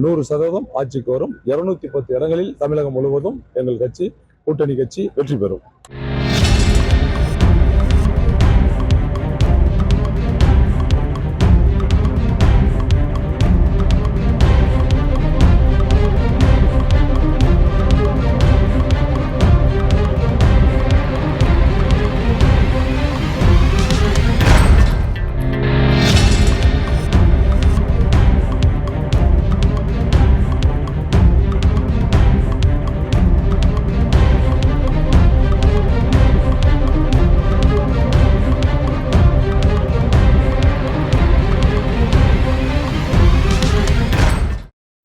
100% ஆட்சிக்கு வரும். 210 இடங்களில் தமிழகம் முழுவதும் எங்கள் கட்சி கூட்டணி கட்சி வெற்றி பெறும்.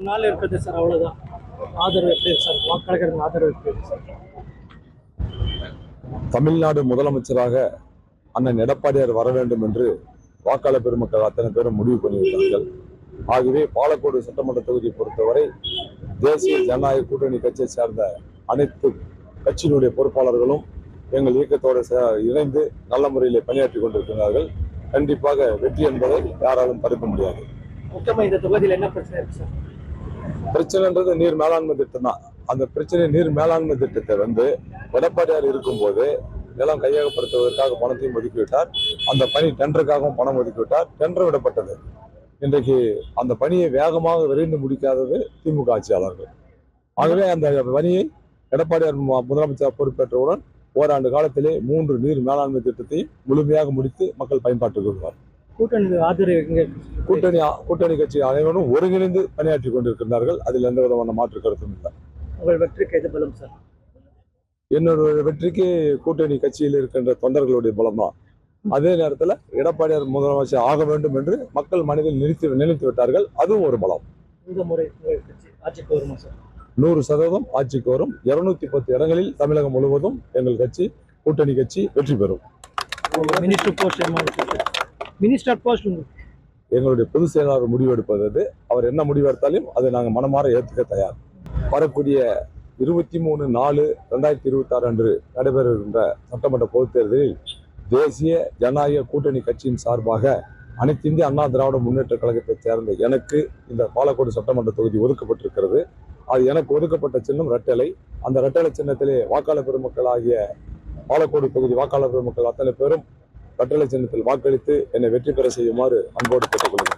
நாள் இருக்குது சார், அவ்வளவுதான். ஆதரவு எப்படி சார்? வாக்காளர்கள் ஆதரவு எப்படி சார்? தமிழ்நாடு முதலமைச்சராக அண்ணன் எடப்பாடியார் வர வேண்டும் என்று வாக்காளர் பெருமக்கள் அத்தனை பேரும் முடிவு பண்ணிவிட்டார்கள். ஆகவே பாலக்கோடு சட்டமன்ற தொகுதியை பொறுத்தவரை தேசிய ஜனநாயக கூட்டணி கட்சியை சேர்ந்த அனைத்து கட்சியினுடைய பொறுப்பாளர்களும் எங்கள் இயக்கத்தோடு இணைந்து நல்ல முறையில் பணியாற்றி கொண்டிருக்கிறார்கள். கண்டிப்பாக வெற்றி என்பதை யாராலும் தடுக்க முடியாது. முக்கியமா இந்த தொகுதியில் என்ன பிரச்சனை இருக்கு சார்? பிரச்சனைன்றது நீர் மேலாண்மை திட்டம் தான். அந்த பிரச்சனை நீர் மேலாண்மை திட்டத்தை எடப்பாடியார் இருக்கும்போது நிலம் கையகப்படுத்துவதற்காக பணத்தையும் ஒதுக்கிவிட்டார். அந்த பணி டெண்டருக்காகவும் பணம் ஒதுக்கிவிட்டார். டெண்டர் விடப்பட்டது. இன்றைக்கு அந்த பணியை வேகமாக விரைந்து முடிக்காதது திமுக ஆட்சியாளர்கள். ஆகவே அந்த பணியை எடப்பாடியார் முதலமைச்சர் பொறுப்பேற்றவுடன் ஓராண்டு காலத்திலே 3 நீர் மேலாண்மை திட்டத்தை முழுமையாக முடித்து மக்கள் பயன்பாட்டுக்கு வருவார். கூட்டணி கட்சி அனைவரும் ஒருங்கிணைந்து பணியாற்றி கொண்டிருக்கிறார்கள். அதில் எந்த விதமான மாற்று கருத்தும் இல்லை. உங்கள் வெற்றிக்கு எது பலம் சார்? என்னோட வெற்றிக்கு கூட்டணி கட்சியில் இருக்கின்ற தொண்டர்களுடைய பலம் தான். அதே நேரத்தில் எடப்பாடியார் முதலமைச்சர் ஆக வேண்டும் என்று மக்கள் மனதில் நினைத்து விட்டார்கள். அதுவும் ஒரு பலம். இந்த முறை ஆட்சிக்கு வருமா சார்? 100% ஆட்சிக்கு வரும். 210 இடங்களில் தமிழகம் முழுவதும் எங்கள் கட்சி கூட்டணி கட்சி வெற்றி பெறும். மினிஸ்டர் போஸ்ட் எங்களுடைய பொதுச் செயலாளர் முடிவெடுப்பது. அவர் என்ன முடிவெடுத்தாலும் அதை நாங்கள் மனமாற ஏற்றுக்க தயார். வரக்கூடிய 23/4/2026 அன்று நடைபெறுகின்ற சட்டமன்ற பொதுத் தேர்தலில் தேசிய ஜனநாயக கூட்டணி கட்சியின் சார்பாக அனைத்து இந்திய அண்ணா திராவிட முன்னேற்ற கழகத்தைச் சேர்ந்த எனக்கு இந்த பாலக்கோடு சட்டமன்ற தொகுதி ஒதுக்கப்பட்டிருக்கிறது. அது எனக்கு ஒதுக்கப்பட்ட சின்னம் ரெட்டலை. அந்த ரெட்டலை சின்னத்திலே வாக்காளர் பெருமக்கள் ஆகிய பாலக்கோடு தொகுதி வாக்காளர் பெருமக்கள் அத்தனை பேரும் ரெட்டலை சின்னத்தில் வாக்களித்து என்னை வெற்றி பெற செய்யுமாறு அன்போடு கேட்டுக்கொள்கிறேன்.